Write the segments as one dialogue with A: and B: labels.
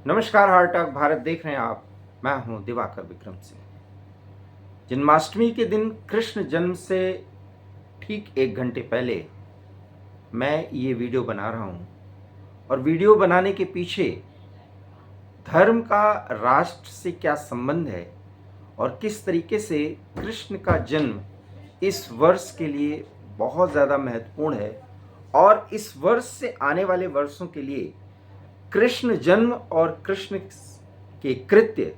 A: नमस्कार, heart talk Bharat देख रहे हैं आप। मैं हूं दिवाकर विक्रम सिंह। जन्माष्टमी के दिन कृष्ण जन्म से ठीक 1 घंटे पहले मैं ये वीडियो बना रहा हूं और वीडियो बनाने के पीछे धर्म का राष्ट्र से क्या संबंध है और किस तरीके से कृष्ण का जन्म इस वर्ष के लिए बहुत ज़्यादा महत्वपूर्ण है और इस वर्ष से आने वाले वर्षों के लिए कृष्ण जन्म और कृष्ण के कृत्य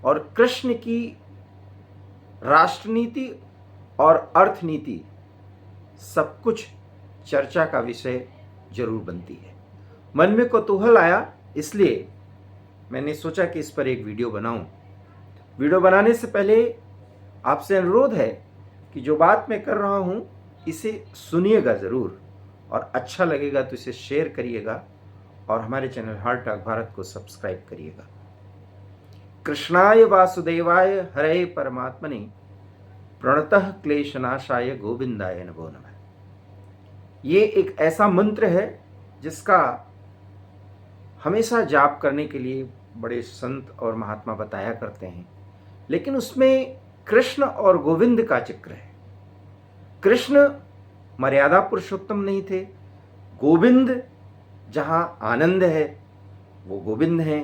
A: और कृष्ण की राष्ट्रनीति और अर्थनीति सब कुछ चर्चा का विषय जरूर बनती है। मन में कौतूहल आया, इसलिए मैंने सोचा कि इस पर एक वीडियो बनाऊं। वीडियो बनाने से पहले आपसे अनुरोध है कि जो बात मैं कर रहा हूं इसे सुनिएगा ज़रूर और अच्छा लगेगा तो इसे शेयर करिएगा और हमारे चैनल हार्ट टॉक भारत को सब्सक्राइब करिएगा। कृष्णाय वासुदेवाय हरे परमात्मने प्रणतः क्लेशनाशाय गोविंदाय नमो नमः। ये एक ऐसा मंत्र है जिसका हमेशा जाप करने के लिए बड़े संत और महात्मा बताया करते हैं, लेकिन उसमें कृष्ण और गोविंद का जिक्र है। कृष्ण मर्यादा पुरुषोत्तम नहीं थे, गोविंद जहाँ आनंद है वो गोविंद हैं।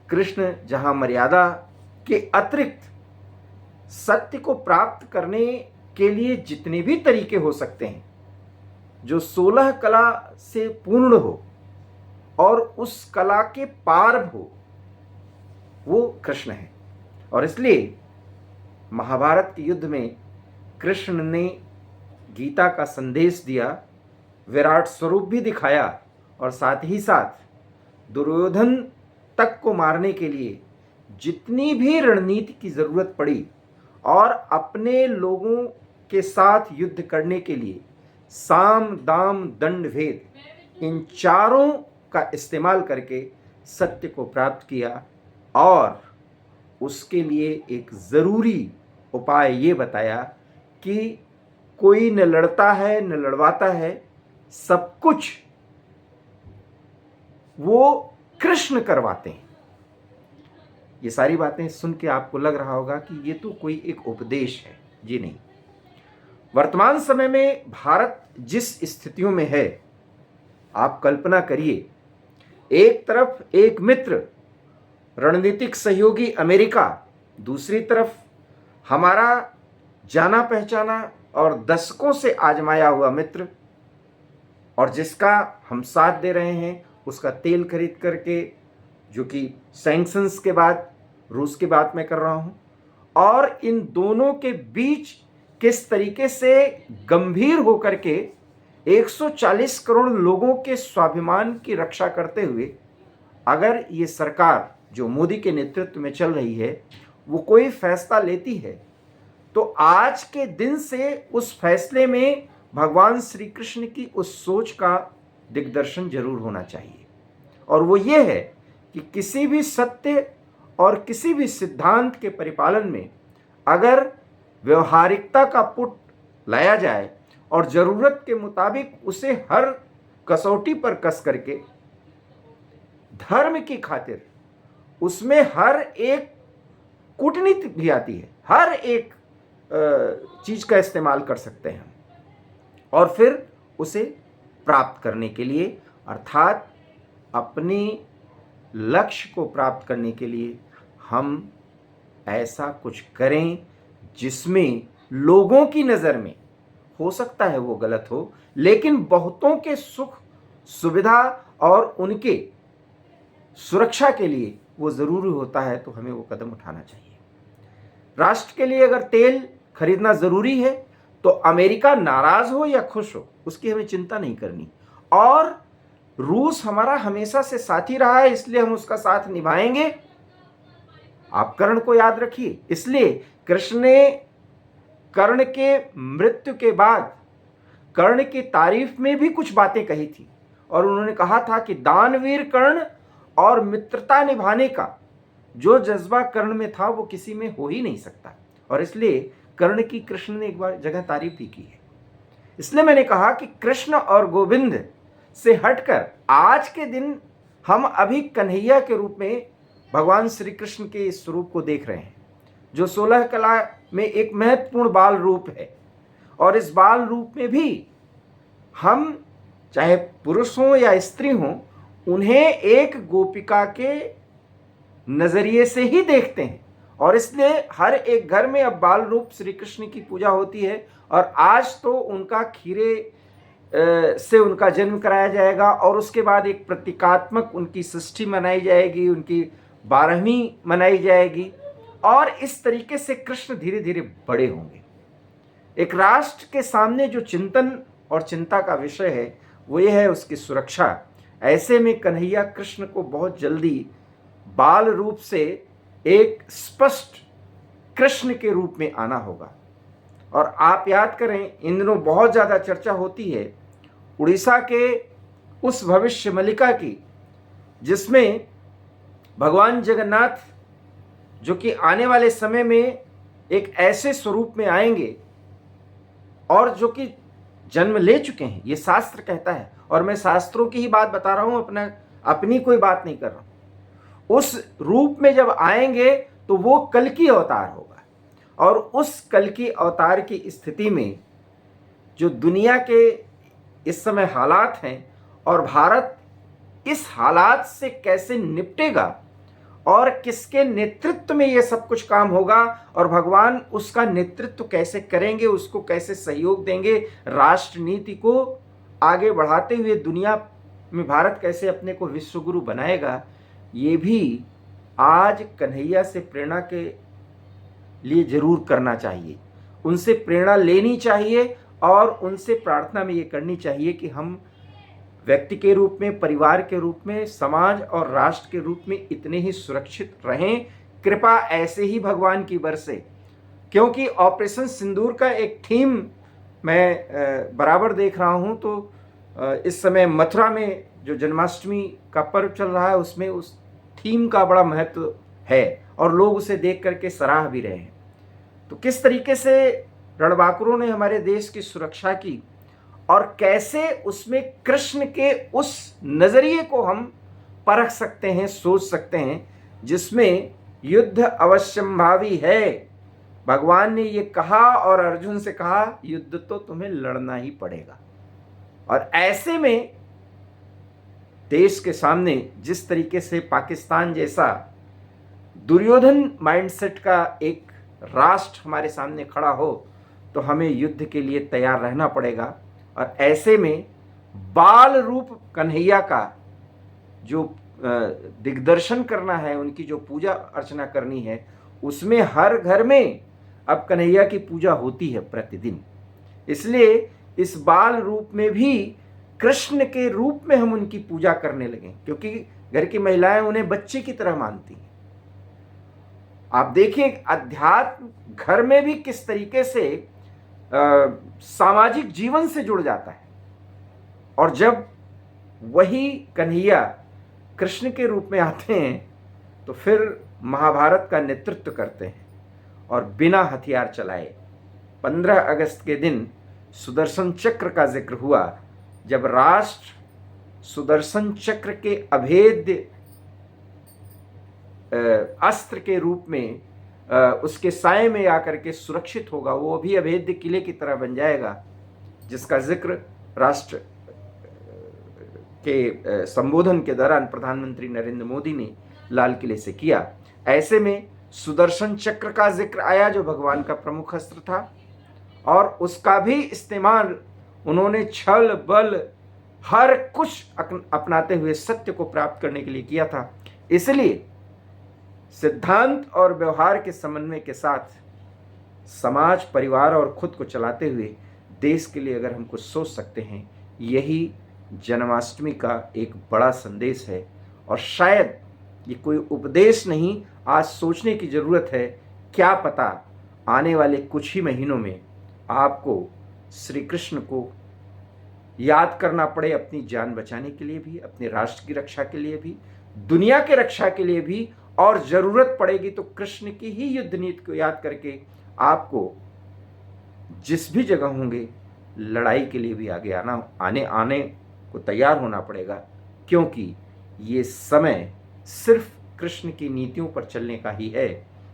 A: कृष्ण जहाँ मर्यादा के अतिरिक्त सत्य को प्राप्त करने के लिए जितने भी तरीके हो सकते हैं, जो 16 कला से पूर्ण हो और उस कला के पार हो, वो कृष्ण है। और इसलिए महाभारत के युद्ध में कृष्ण ने गीता का संदेश दिया, विराट स्वरूप भी दिखाया और साथ ही साथ दुर्योधन तक को मारने के लिए जितनी भी रणनीति की जरूरत पड़ी और अपने लोगों के साथ युद्ध करने के लिए साम दाम दंड भेद इन चारों का इस्तेमाल करके सत्य को प्राप्त किया और उसके लिए एक ज़रूरी उपाय ये बताया कि कोई न लड़ता है न लड़वाता है, सब कुछ वो कृष्ण करवाते हैं। ये सारी बातें सुन के आपको लग रहा होगा कि ये तो कोई एक उपदेश है। जी नहीं। वर्तमान समय में भारत जिस स्थितियों में है, आप कल्पना करिए, एक तरफ एक मित्र रणनीतिक सहयोगी अमेरिका, दूसरी तरफ हमारा जाना पहचाना और दशकों से आजमाया हुआ मित्र, और जिसका हम साथ दे रहे हैं, उसका तेल खरीद करके, जो कि सैंक्शंस के बाद रूस की बात मैं कर रहा हूं, और इन दोनों के बीच किस तरीके से गंभीर होकर के 140 करोड़ लोगों के स्वाभिमान की रक्षा करते हुए अगर ये सरकार जो मोदी के नेतृत्व में चल रही है वो कोई फैसला लेती है, तो आज के दिन से उस फैसले में भगवान श्री कृष्ण की उस सोच का दिग्दर्शन जरूर होना चाहिए। और वो ये है कि किसी भी सत्य और किसी भी सिद्धांत के परिपालन में अगर व्यवहारिकता का पुट लाया जाए और ज़रूरत के मुताबिक उसे हर कसौटी पर कस करके धर्म की खातिर उसमें हर एक कूटनीति भी आती है, हर एक चीज़ का इस्तेमाल कर सकते हैं और फिर उसे प्राप्त करने के लिए, अर्थात अपने लक्ष्य को प्राप्त करने के लिए हम ऐसा कुछ करें जिसमें लोगों की नज़र में हो सकता है वो गलत हो, लेकिन बहुतों के सुख सुविधा और उनके सुरक्षा के लिए वो ज़रूरी होता है, तो हमें वो कदम उठाना चाहिए। राष्ट्र के लिए अगर तेल खरीदना ज़रूरी है तो अमेरिका नाराज़ हो या खुश हो उसकी हमें चिंता नहीं करनी, और रूस हमारा हमेशा से साथी रहा है, इसलिए हम उसका साथ निभाएंगे। आप कर्ण को याद रखिए, इसलिए कृष्ण ने कर्ण के मृत्यु के बाद कर्ण की तारीफ में भी कुछ बातें कही थी और उन्होंने कहा था कि दानवीर कर्ण और मित्रता निभाने का जो जज्बा कर्ण में था वो किसी में हो ही नहीं सकता, और इसलिए कर्ण की कृष्ण ने एक बार जगह तारीफ भी की है। इसलिए मैंने कहा कि कृष्ण और गोविंद से हटकर आज के दिन हम अभी कन्हैया के रूप में भगवान श्री कृष्ण के इस स्वरूप को देख रहे हैं, जो 16 कला में एक महत्वपूर्ण बाल रूप है। और इस बाल रूप में भी हम, चाहे पुरुष हों या स्त्री हों, उन्हें एक गोपिका के नजरिए से ही देखते हैं। और इसलिए हर एक घर में अब बाल रूप श्री कृष्ण की पूजा होती है। और आज तो उनका खीरे से उनका जन्म कराया जाएगा, और उसके बाद एक प्रतीकात्मक उनकी षष्ठी मनाई जाएगी, उनकी 12वीं मनाई जाएगी। और इस तरीके से कृष्ण धीरे धीरे बड़े होंगे। एक राष्ट्र के सामने जो चिंतन और चिंता का विषय है वो ये है उसकी सुरक्षा। ऐसे में कन्हैया कृष्ण को बहुत जल्दी बाल रूप से एक स्पष्ट कृष्ण के रूप में आना होगा। और आप याद करें, इन दिनों बहुत ज़्यादा चर्चा होती है उड़ीसा के उस भविष्य मलिका की, जिसमें भगवान जगन्नाथ, जो कि आने वाले समय में एक ऐसे स्वरूप में आएंगे और जो कि जन्म ले चुके हैं, ये शास्त्र कहता है। और मैं शास्त्रों की ही बात बता रहा हूं, अपनी कोई बात नहीं कर रहा हूं। उस रूप में जब आएंगे तो वो कल्कि अवतार होगा। और उस कल्कि अवतार की स्थिति में जो दुनिया के इस समय हालात हैं, और भारत इस हालात से कैसे निपटेगा और किसके नेतृत्व में ये सब कुछ काम होगा, और भगवान उसका नेतृत्व कैसे करेंगे, उसको कैसे सहयोग देंगे, राष्ट्र नीति को आगे बढ़ाते हुए दुनिया में भारत कैसे अपने को विश्वगुरु बनाएगा, ये भी आज कन्हैया से प्रेरणा के लिए जरूर करना चाहिए। उनसे प्रेरणा लेनी चाहिए और उनसे प्रार्थना में ये करनी चाहिए कि हम व्यक्ति के रूप में, परिवार के रूप में, समाज और राष्ट्र के रूप में इतने ही सुरक्षित रहें। कृपा ऐसे ही भगवान की बरसे। क्योंकि ऑपरेशन सिंदूर का एक थीम मैं बराबर देख रहा हूं, तो इस समय मथुरा में जो जन्माष्टमी का पर्व चल रहा है, उसमें उस थीम का बड़ा महत्व है और लोग उसे देख करके सराह भी रहे हैं। तो किस तरीके से रणबांकुरों ने हमारे देश की सुरक्षा की और कैसे उसमें कृष्ण के उस नजरिए को हम परख सकते हैं, सोच सकते हैं, जिसमें युद्ध अवश्यंभावी है। भगवान ने ये कहा और अर्जुन से कहा, युद्ध तो तुम्हें लड़ना ही पड़ेगा। और ऐसे में देश के सामने जिस तरीके से पाकिस्तान जैसा दुर्योधन माइंडसेट का एक राष्ट्र हमारे सामने खड़ा हो, तो हमें युद्ध के लिए तैयार रहना पड़ेगा। और ऐसे में बाल रूप कन्हैया का जो दिग्दर्शन करना है, उनकी जो पूजा अर्चना करनी है, उसमें हर घर में अब कन्हैया की पूजा होती है प्रतिदिन। इसलिए इस बाल रूप में भी कृष्ण के रूप में हम उनकी पूजा करने लगे, क्योंकि घर की महिलाएं उन्हें बच्चे की तरह मानती हैं। आप देखिए अध्यात्म घर में भी किस तरीके से सामाजिक जीवन से जुड़ जाता है। और जब वही कन्हैया कृष्ण के रूप में आते हैं तो फिर महाभारत का नेतृत्व करते हैं और बिना हथियार चलाए 15 अगस्त के दिन सुदर्शन चक्र का जिक्र हुआ, जब राष्ट्र सुदर्शन चक्र के अभेद्य अस्त्र के रूप में उसके साए में आकर के सुरक्षित होगा। वो भी अभेद्य किले की तरह बन जाएगा, जिसका जिक्र राष्ट्र के संबोधन के दौरान प्रधानमंत्री नरेंद्र मोदी ने लाल किले से किया। ऐसे में सुदर्शन चक्र का जिक्र आया, जो भगवान का प्रमुख अस्त्र था, और उसका भी इस्तेमाल उन्होंने छल बल हर कुछ अपनाते हुए सत्य को प्राप्त करने के लिए किया था। इसलिए सिद्धांत और व्यवहार के समन्वय के साथ समाज, परिवार और खुद को चलाते हुए देश के लिए अगर हम कुछ सोच सकते हैं, यही जन्माष्टमी का एक बड़ा संदेश है। और शायद ये कोई उपदेश नहीं, आज सोचने की ज़रूरत है। क्या पता आने वाले कुछ ही महीनों में आपको श्री कृष्ण को याद करना पड़े, अपनी जान बचाने के लिए भी, अपने राष्ट्र की रक्षा के लिए भी, दुनिया के रक्षा के लिए भी, और ज़रूरत पड़ेगी तो कृष्ण की ही युद्ध नीति को याद करके आपको जिस भी जगह होंगे लड़ाई के लिए भी आगे आने को तैयार होना पड़ेगा। क्योंकि ये समय सिर्फ कृष्ण की नीतियों पर चलने का ही है,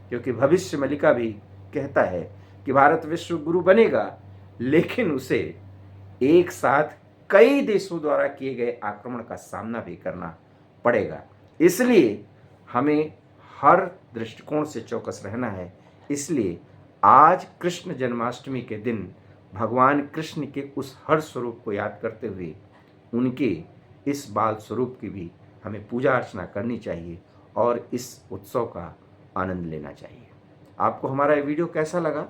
A: क्योंकि भविष्य मलिका भी कहता है कि भारत विश्व गुरु बनेगा, लेकिन उसे एक साथ कई देशों द्वारा किए गए आक्रमण का सामना भी करना पड़ेगा। इसलिए हमें हर दृष्टिकोण से चौकस रहना है। इसलिए आज कृष्ण जन्माष्टमी के दिन भगवान कृष्ण के उस हर स्वरूप को याद करते हुए उनके इस बाल स्वरूप की भी हमें पूजा अर्चना करनी चाहिए और इस उत्सव का आनंद लेना चाहिए। आपको हमारा ये वीडियो कैसा लगा?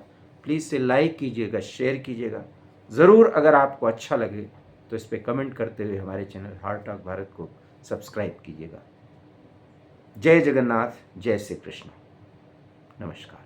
A: प्लीज़ से लाइक कीजिएगा, शेयर कीजिएगा। ज़रूर अगर आपको अच्छा लगे तो इस पर कमेंट करते हुए हमारे चैनल हार्ट टॉक भारत को सब्सक्राइब कीजिएगा। जय जगन्नाथ, जय श्री कृष्ण, नमस्कार।